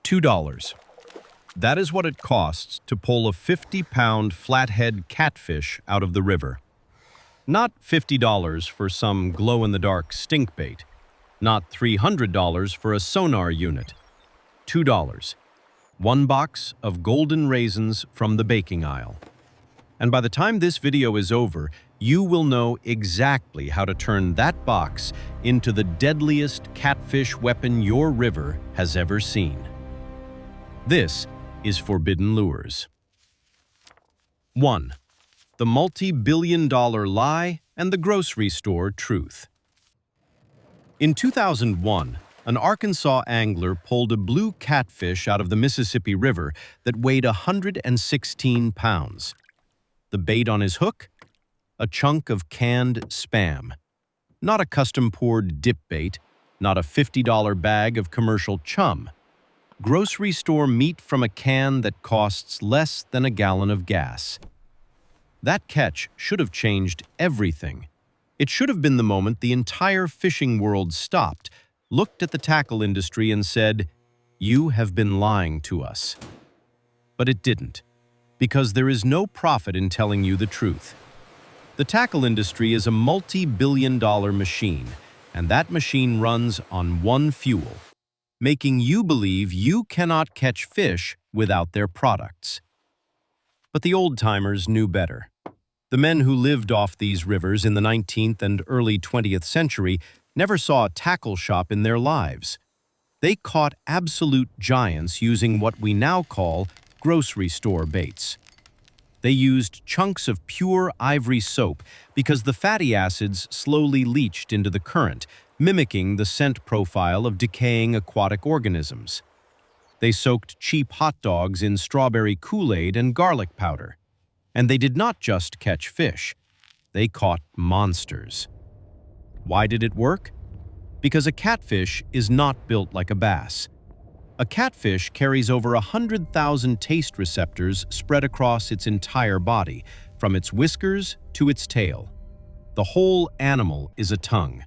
$2. That is what it costs to pull a 50-pound flathead catfish out of the river. Not $50 for some glow-in-the-dark stink bait. Not $300 for a sonar unit. $2. One box of golden raisins from the baking aisle. And by the time this video is over, you will know exactly how to turn that box into the deadliest catfish weapon your river has ever seen. This is Forbidden Lures. 1. The multi-billion-dollar lie and the grocery store truth. In 2001, an Arkansas angler pulled a blue catfish out of the Mississippi River that weighed 116 pounds. The bait on his hook? A chunk of canned Spam. Not a custom-poured dip bait, not a $50 bag of commercial Chum. Grocery store meat from a can that costs less than a gallon of gas. That catch should have changed everything. It should have been the moment the entire fishing world stopped, looked at the tackle industry and said, "You have been lying to us." But it didn't, because there is no profit in telling you the truth. The tackle industry is a multi-billion-dollar machine, and that machine runs on one fuel, making you believe you cannot catch fish without their products. But the old-timers knew better. The men who lived off these rivers in the 19th and early 20th century never saw a tackle shop in their lives. They caught absolute giants using what we now call grocery store baits. They used chunks of pure ivory soap because the fatty acids slowly leached into the current, mimicking the scent profile of decaying aquatic organisms. They soaked cheap hot dogs in strawberry Kool-Aid and garlic powder. And they did not just catch fish. They caught monsters. Why did it work? Because a catfish is not built like a bass. A catfish carries over 100,000 taste receptors spread across its entire body, from its whiskers to its tail. The whole animal is a tongue.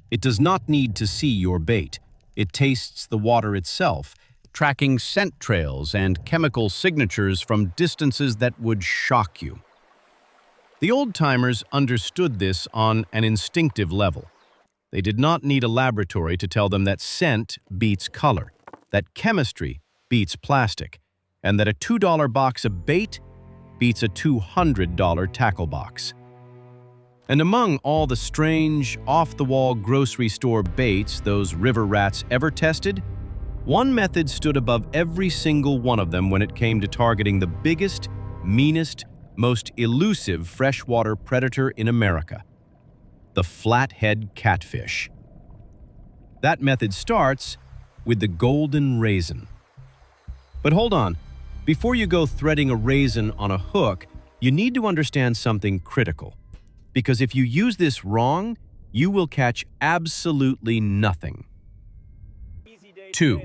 It does not need to see your bait. It tastes the water itself, tracking scent trails and chemical signatures from distances that would shock you. The old-timers understood this on an instinctive level. They did not need a laboratory to tell them that scent beats color, that chemistry beats plastic, and that a $2 box of bait beats a $200 tackle box. And among all the strange, off-the-wall grocery store baits those river rats ever tested, one method stood above every single one of them when it came to targeting the biggest, meanest, most elusive freshwater predator in America: the flathead catfish. That method starts with the golden raisin. But hold on, before you go threading a raisin on a hook, you need to understand something critical. Because if you use this wrong, you will catch absolutely nothing. 2.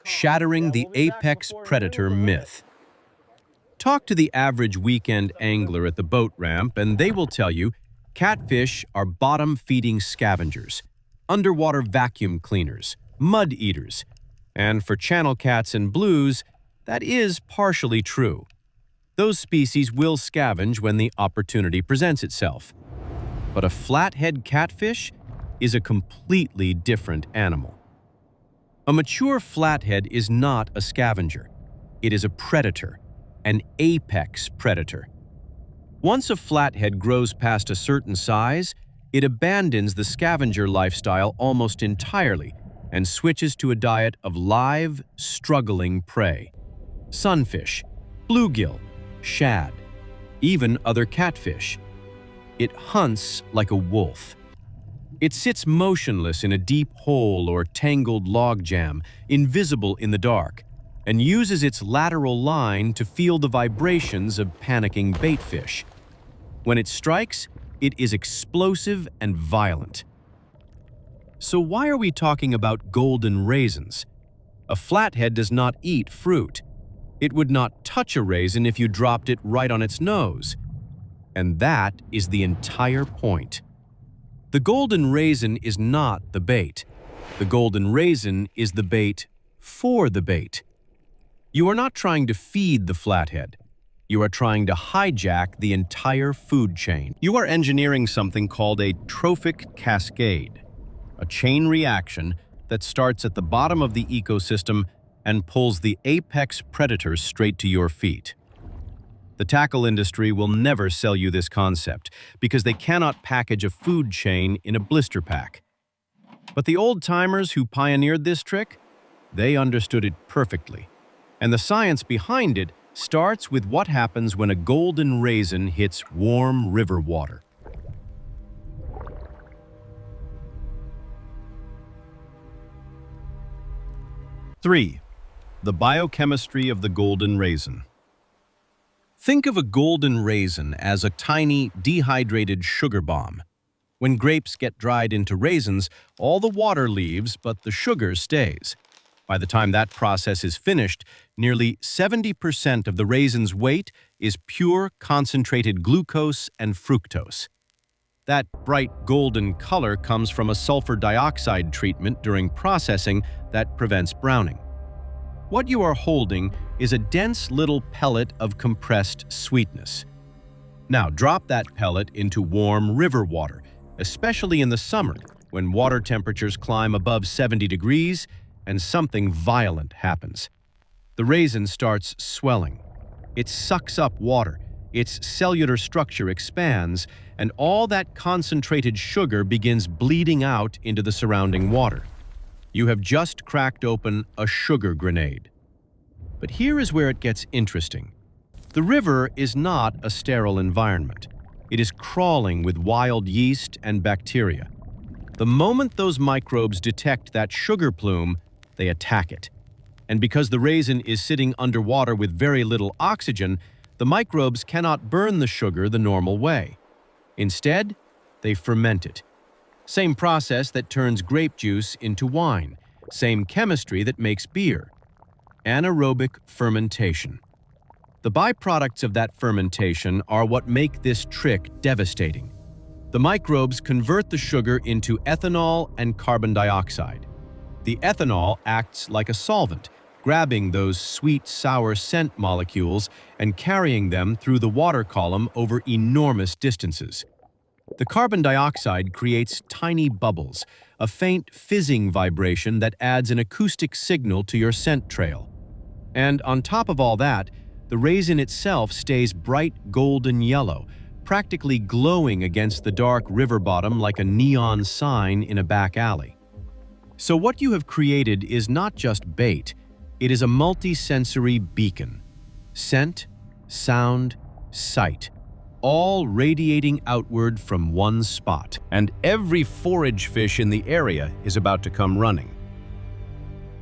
Shattering the apex predator myth. Talk to the average weekend angler at the boat ramp and they will tell you catfish are bottom-feeding scavengers, underwater vacuum cleaners, mud eaters, and for channel cats and blues, that is partially true. Those species will scavenge when the opportunity presents itself. But a flathead catfish is a completely different animal. A mature flathead is not a scavenger. It is a predator, an apex predator. Once a flathead grows past a certain size, it abandons the scavenger lifestyle almost entirely and switches to a diet of live, struggling prey. Sunfish, bluegill, shad, even other catfish. It hunts like a wolf. It sits motionless in a deep hole or tangled logjam, invisible in the dark, and uses its lateral line to feel the vibrations of panicking baitfish. When it strikes, it is explosive and violent. So why are we talking about golden raisins? A flathead does not eat fruit. It would not touch a raisin if you dropped it right on its nose. And that is the entire point. The golden raisin is not the bait. The golden raisin is the bait for the bait. You are not trying to feed the flathead. You are trying to hijack the entire food chain. You are engineering something called a trophic cascade, a chain reaction that starts at the bottom of the ecosystem and pulls the apex predators straight to your feet. The tackle industry will never sell you this concept because they cannot package a food chain in a blister pack. But the old-timers who pioneered this trick, they understood it perfectly. And the science behind it starts with what happens when a golden raisin hits warm river water. Three, the biochemistry of the golden raisin. Think of a golden raisin as a tiny, dehydrated sugar bomb. When grapes get dried into raisins, all the water leaves, but the sugar stays. By the time that process is finished, nearly 70% of the raisin's weight is pure concentrated glucose and fructose. That bright golden color comes from a sulfur dioxide treatment during processing that prevents browning. What you are holding is a dense little pellet of compressed sweetness. Now drop that pellet into warm river water, especially in the summer when water temperatures climb above 70 degrees and something violent happens. The raisin starts swelling. It sucks up water, its cellular structure expands, and all that concentrated sugar begins bleeding out into the surrounding water. You have just cracked open a sugar grenade. But here is where it gets interesting. The river is not a sterile environment. It is crawling with wild yeast and bacteria. The moment those microbes detect that sugar plume, they attack it. And because the raisin is sitting underwater with very little oxygen, the microbes cannot burn the sugar the normal way. Instead, they ferment it. Same process that turns grape juice into wine. Same chemistry that makes beer. Anaerobic fermentation. The byproducts of that fermentation are what make this trick devastating. The microbes convert the sugar into ethanol and carbon dioxide. The ethanol acts like a solvent, grabbing those sweet, sour scent molecules and carrying them through the water column over enormous distances. The carbon dioxide creates tiny bubbles, a faint fizzing vibration that adds an acoustic signal to your scent trail. And on top of all that, the raisin itself stays bright golden yellow, practically glowing against the dark river bottom like a neon sign in a back alley. So what you have created is not just bait, it is a multi-sensory beacon. Scent, sound, sight, all radiating outward from one spot. And every forage fish in the area is about to come running.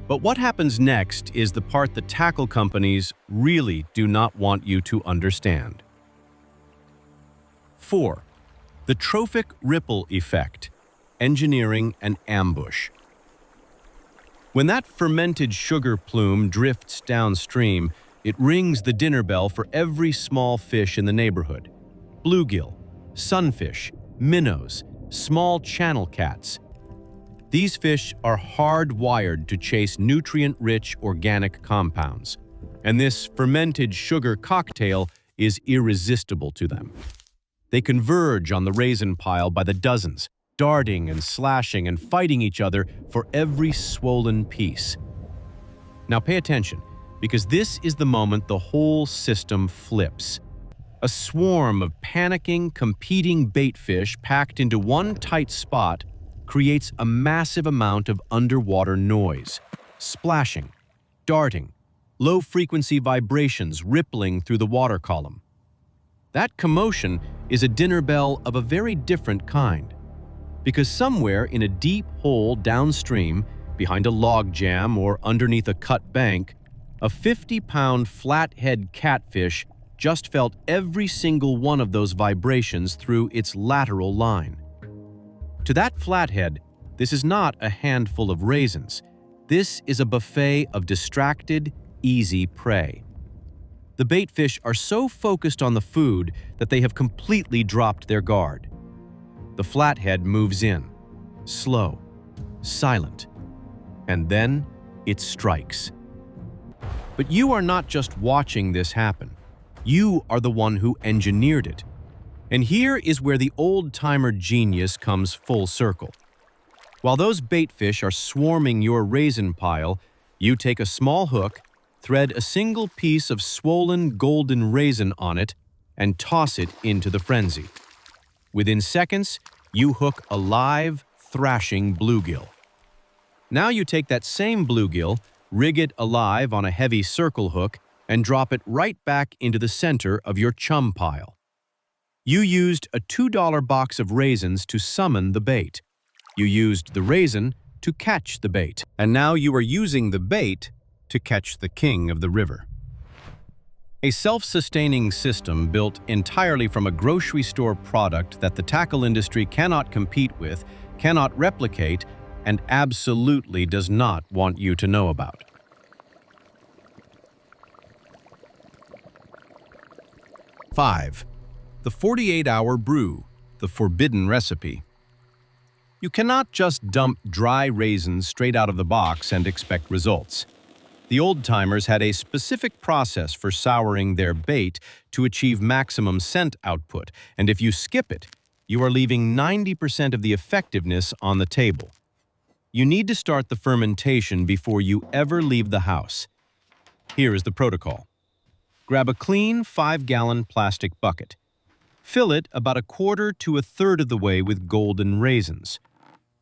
But what happens next is the part the tackle companies really do not want you to understand. 4. The Trophic Ripple Effect, engineering an ambush. When that fermented sugar plume drifts downstream, it rings the dinner bell for every small fish in the neighborhood. Bluegill, sunfish, minnows, small channel cats. These fish are hardwired to chase nutrient-rich organic compounds, and this fermented sugar cocktail is irresistible to them. They converge on the raisin pile by the dozens, darting and slashing and fighting each other for every swollen piece. Now pay attention, because this is the moment the whole system flips. A swarm of panicking, competing baitfish packed into one tight spot creates a massive amount of underwater noise, splashing, darting, low-frequency vibrations rippling through the water column. That commotion is a dinner bell of a very different kind, because somewhere in a deep hole downstream, behind a log jam or underneath a cut bank, a 50-pound flathead catfish just felt every single one of those vibrations through its lateral line. To that flathead, this is not a handful of raisins. This is a buffet of distracted, easy prey. The baitfish are so focused on the food that they have completely dropped their guard. The flathead moves in, slow, silent, and then it strikes. But you are not just watching this happen. You are the one who engineered it. And here is where the old-timer genius comes full circle. While those baitfish are swarming your raisin pile, you take a small hook, thread a single piece of swollen golden raisin on it, and toss it into the frenzy. Within seconds, you hook a live, thrashing bluegill. Now you take that same bluegill, rig it alive on a heavy circle hook, and drop it right back into the center of your chum pile. You used a $2 box of raisins to summon the bait. You used the raisin to catch the bait. And now you are using the bait to catch the king of the river. A self-sustaining system built entirely from a grocery store product that the tackle industry cannot compete with, cannot replicate, and absolutely does not want you to know about. Five, the 48-hour brew, the forbidden recipe. You cannot just dump dry raisins straight out of the box and expect results. The old-timers had a specific process for souring their bait to achieve maximum scent output, and if you skip it, you are leaving 90% of the effectiveness on the table. You need to start the fermentation before you ever leave the house. Here is the protocol. Grab a clean 5-gallon plastic bucket. Fill it about 1/4 to 1/3 of the way with golden raisins.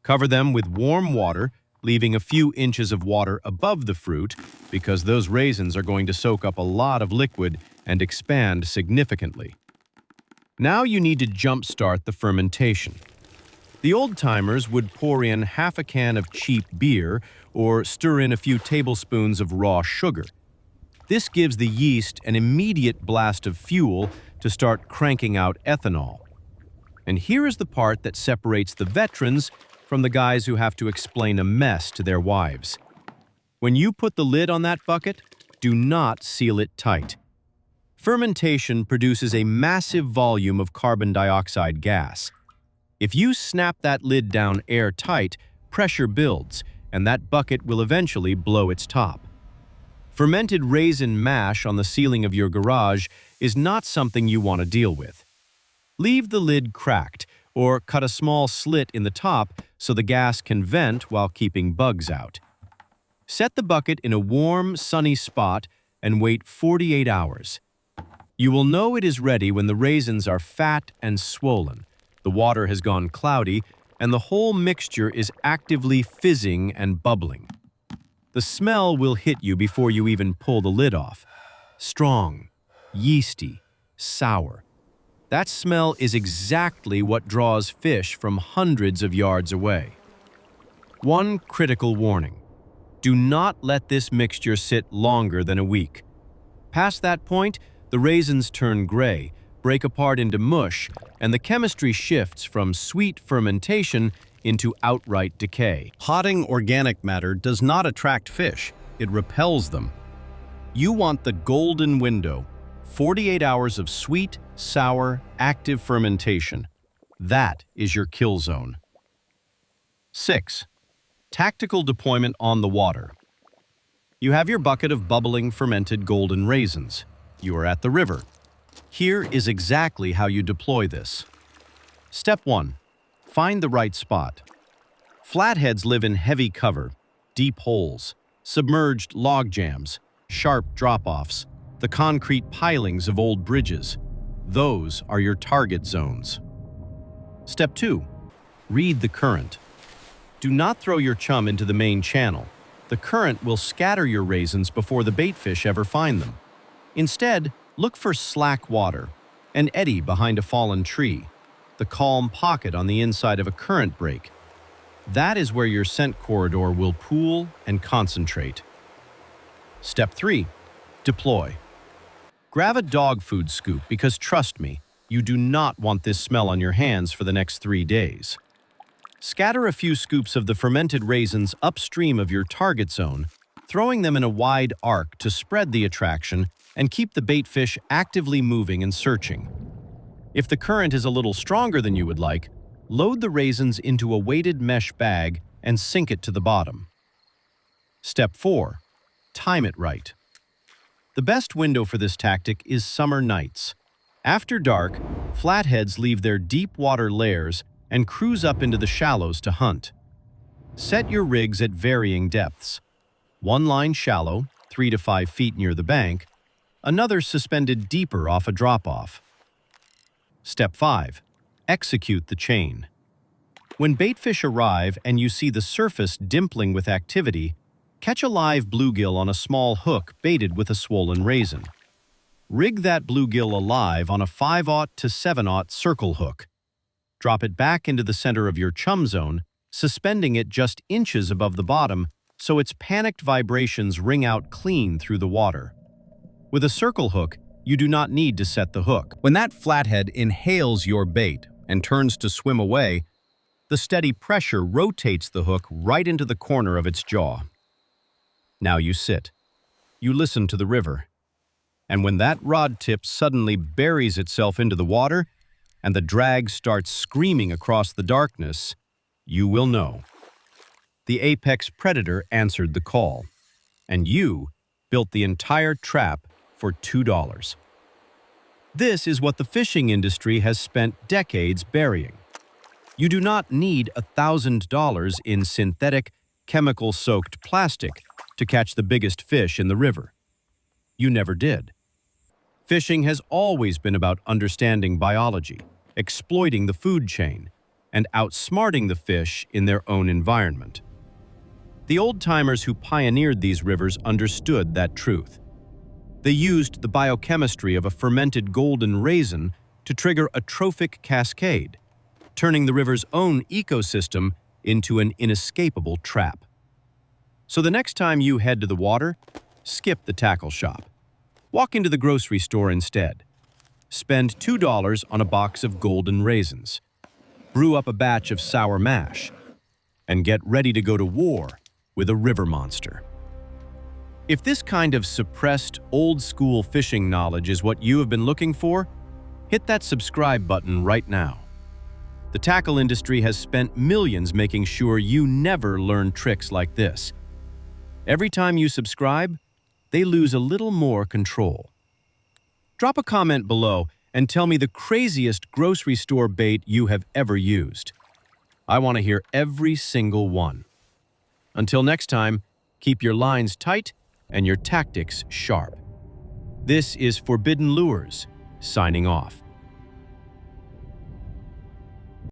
Cover them with warm water, leaving a few inches of water above the fruit because those raisins are going to soak up a lot of liquid and expand significantly. Now you need to jumpstart the fermentation. The old-timers would pour in half a can of cheap beer or stir in a few tablespoons of raw sugar. This gives the yeast an immediate blast of fuel to start cranking out ethanol. And here is the part that separates the veterans from the guys who have to explain a mess to their wives. When you put the lid on that bucket, do not seal it tight. Fermentation produces a massive volume of carbon dioxide gas. If you snap that lid down airtight, pressure builds, and that bucket will eventually blow its top. Fermented raisin mash on the ceiling of your garage is not something you want to deal with. Leave the lid cracked, or cut a small slit in the top so the gas can vent while keeping bugs out. Set the bucket in a warm, sunny spot and wait 48 hours. You will know it is ready when the raisins are fat and swollen, the water has gone cloudy, and the whole mixture is actively fizzing and bubbling. The smell will hit you before you even pull the lid off. Strong, yeasty, sour. That smell is exactly what draws fish from hundreds of yards away. One critical warning. Do not let this mixture sit longer than a week. Past that point, the raisins turn gray, break apart into mush, and the chemistry shifts from sweet fermentation into outright decay. Potting organic matter does not attract fish, it repels them. You want the golden window, 48 hours of sweet, sour, active fermentation. That is your kill zone. 6. Tactical deployment on the water. You have your bucket of bubbling fermented golden raisins. You are at the river. Here is exactly how you deploy this. Step 1. Find the right spot. Flatheads live in heavy cover, deep holes, submerged log jams, sharp drop-offs, the concrete pilings of old bridges. Those are your target zones. Step 2. Read the current. Do not throw your chum into the main channel. The current will scatter your raisins before the baitfish ever find them. Instead, look for slack water, an eddy behind a fallen tree, the calm pocket on the inside of a current break. That is where your scent corridor will pool and concentrate. Step 3. Deploy. Grab a dog food scoop because trust me, you do not want this smell on your hands for the next 3 days. Scatter a few scoops of the fermented raisins upstream of your target zone, throwing them in a wide arc to spread the attraction and keep the baitfish actively moving and searching. If the current is a little stronger than you would like, load the raisins into a weighted mesh bag and sink it to the bottom. Step 4. Time it right. The best window for this tactic is summer nights. After dark, flatheads leave their deep water lairs and cruise up into the shallows to hunt. Set your rigs at varying depths. One line shallow, 3 to 5 feet near the bank, another suspended deeper off a drop-off. Step 5. Execute the chain. When baitfish arrive and you see the surface dimpling with activity, catch a live bluegill on a small hook baited with a swollen raisin. Rig that bluegill alive on a 5/0 to 7/0 circle hook. Drop it back into the center of your chum zone, suspending it just inches above the bottom so its panicked vibrations ring out clean through the water. With a circle hook, you do not need to set the hook. When that flathead inhales your bait and turns to swim away, the steady pressure rotates the hook right into the corner of its jaw. Now you sit. You listen to the river. And when that rod tip suddenly buries itself into the water and the drag starts screaming across the darkness, you will know. The apex predator answered the call, and you built the entire trap for $2. This is what the fishing industry has spent decades burying. You do not need $1,000 in synthetic, chemical-soaked plastic to catch the biggest fish in the river. You never did. Fishing has always been about understanding biology, exploiting the food chain, and outsmarting the fish in their own environment. The old-timers who pioneered these rivers understood that truth. They used the biochemistry of a fermented golden raisin to trigger a trophic cascade, turning the river's own ecosystem into an inescapable trap. So the next time you head to the water, skip the tackle shop. Walk into the grocery store instead. Spend $2 on a box of golden raisins. Brew up a batch of sour mash. And get ready to go to war with a river monster. If this kind of suppressed, old-school fishing knowledge is what you have been looking for, hit that subscribe button right now. The tackle industry has spent millions making sure you never learn tricks like this. Every time you subscribe, they lose a little more control. Drop a comment below and tell me the craziest grocery store bait you have ever used. I want to hear every single one. Until next time, keep your lines tight and your tactics sharp. This is Forbidden Lures, signing off.